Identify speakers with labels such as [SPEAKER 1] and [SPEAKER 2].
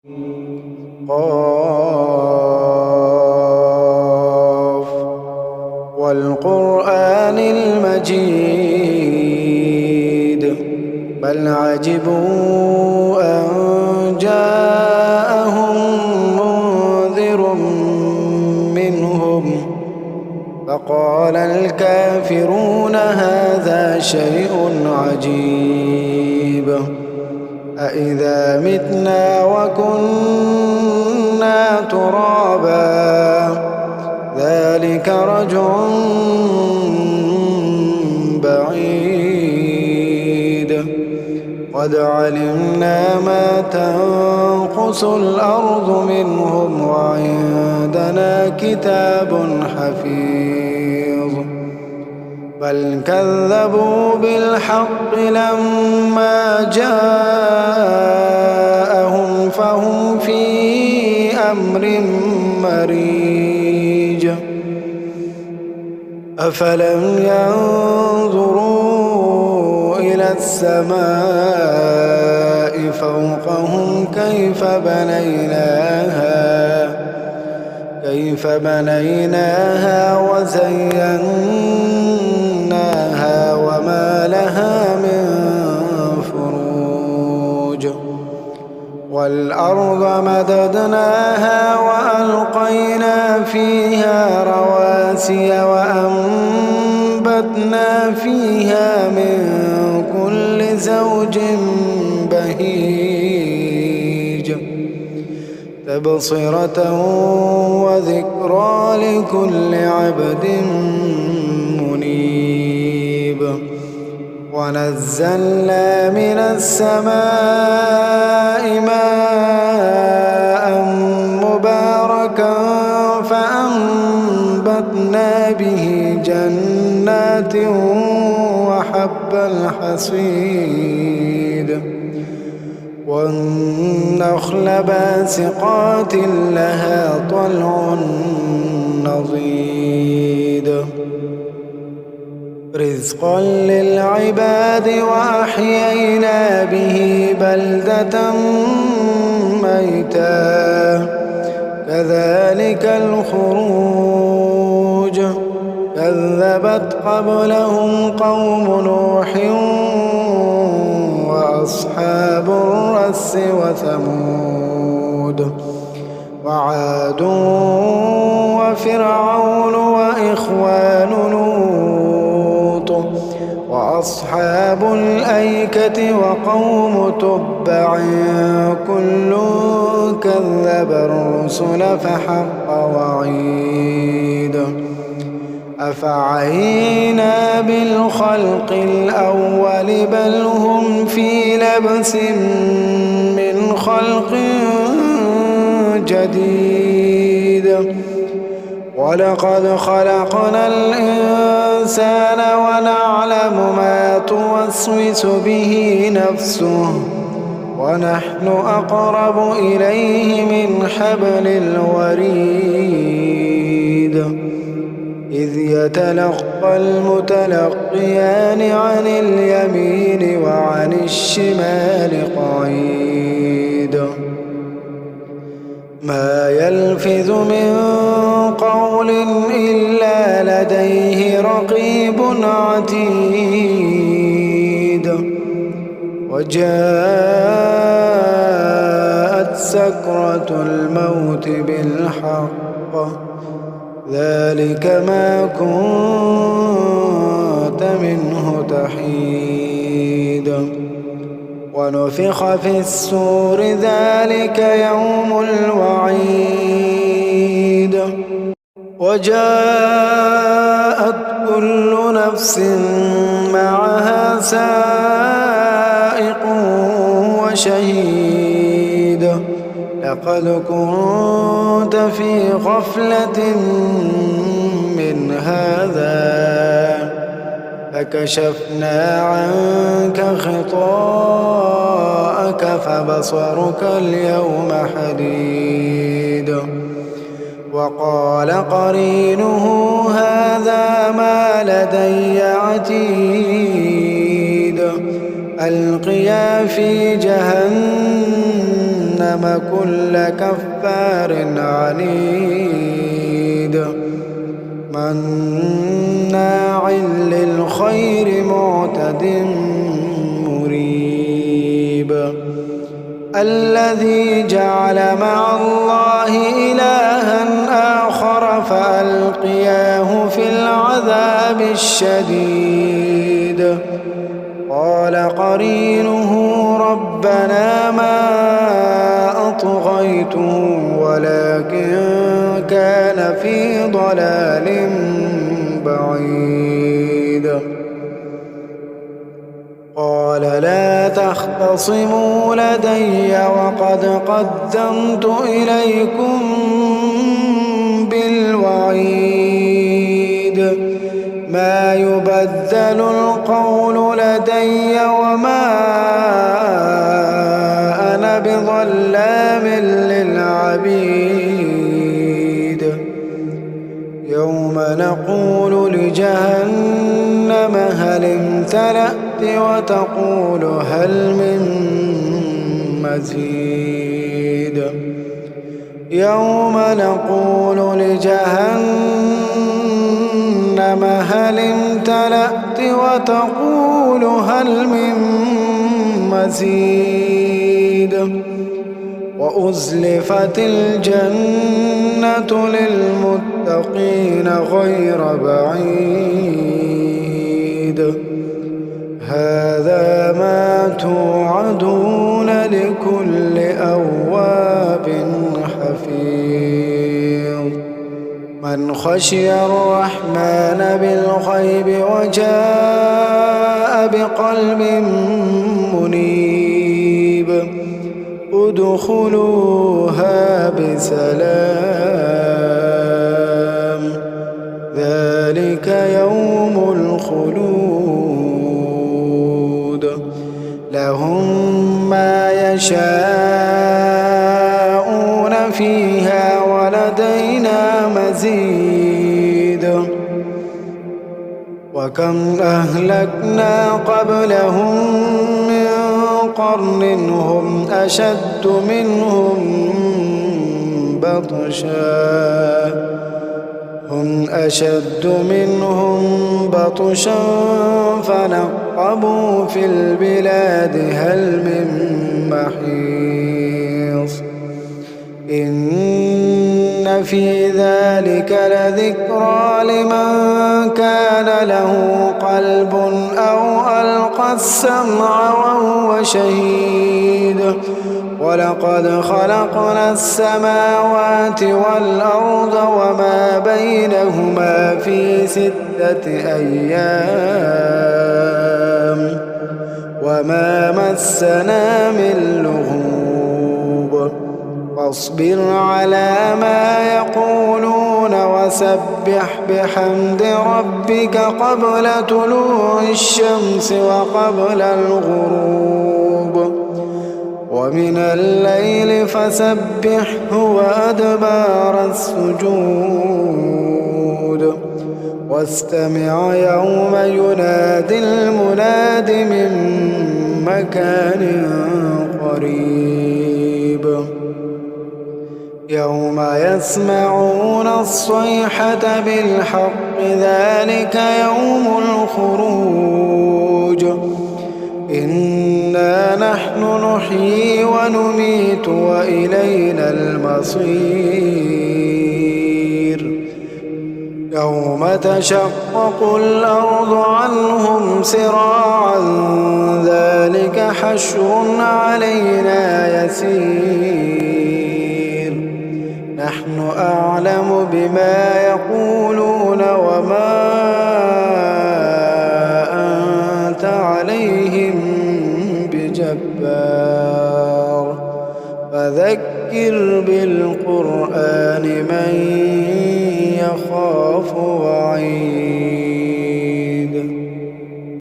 [SPEAKER 1] قاف والقرآن المجيد بل عجبوا أن جاءهم منذر منهم فقال الكافرون هذا شيء عجيب أإذا متنا وكنا ترابا ذلك رجع بعيد قد علمنا ما تنقص الأرض منهم وعندنا كتاب حفيظ بل كذبوا بالحق لما جاءهم فهم في أمر مريج أفلم ينظروا إلى السماء فوقهم كيف بنيناها وزيناها وما لها من فروج والأرض مددناها وألقينا فيها رواسي وأنبتنا فيها من كل زوج بهيج تبصرة وذكرى لكل عبد منيب ونزلنا من السماء ماء مباركا فأنبتنا به جنات وحب الحصيد والنخل باسقات لها طلع نضيد رزقا للعباد وأحيينا به بلدة ميتا كذلك الخروج كذبت قبلهم قوم نوح وأصحاب الرس وثمود وعاد وفرعون وإخوان لوط وأصحاب الأيكة وقوم تبع كل كذب الرسل فحق وعيد أفعينا بالخلق الأول بل هم في لبس من خلق جديد ولقد خلقنا الإنسان ونعلم ما توسوس به نفسه ونحن أقرب إليه من حبل الوريد إذ يتلقى المتلقيان عن اليمين وعن الشمال قعيد ما يلفظ من قول إلا لديه رقيب عتيد وجاءت سكرة الموت بالحق ذلك ما كنت منه تحيد ونفخ في السور ذلك يوم الوعيد وجاءت كل نفس معها سائق وشهيد لقد كنت في غفلة من هذا فكشفنا عنك غطاءك فبصرك اليوم حديد وقال قرينه هذا ما لدي عتيد ألقيا في جهنم جهنم كل كفار عنيد مناع للخير معتد مريب الذي جعل مع الله إلها آخر فألقياه في العذاب الشديد قال قرينه ربنا ما أطغيته ولكن كان في ضلال بعيد قال لا تختصموا لدي وقد قدمت إليكم بالوعيد ما يبدل القول لدي وما أنا بظلام للعبيد يوم نقول لجهنم هل امتلأت وتقول هل من مزيد يوم نقول لجهنم هل امتلأت وتقول هل من مزيد وأزلفت الجنة للمتقين غير بعيد هذا ما توعدون لكل أواب حفيظ من خشي الرحمن بالغيب وجاء بقلب منيب ادخلوها بسلام ذلك يوم الخلود لهم ما يشاءون فيها ولدينا مزيد وكم أهلكنا قبلهم من قرن هم أشد منهم بطشا فنقبوا في البلاد هل من محيص إن في ذلك لذكرى لمن كان له قلب أو ألقى السمع وهو شهيد ولقد خلقنا السماوات والأرض وما بينهما في 6 أيام وما مسنا من لغوب فاصبر على ما يقولون وسبح بحمد ربك قبل طلوع الشمس وقبل الغروب ومن الليل فسبحه وأدبار السجود واستمع يوم ينادي المناد من مكان قريب يوم يسمعون الصيحة بالحق ذلك يوم الخروج إنا نحن نحيي ونميت وإلينا المصير يوم تشقق الأرض عنهم سراعا ذلك حشر علينا يسير نحن أعلم بما يقولون وما أنت عليهم بجبار فذكر بالقرآن من يخاف وعيد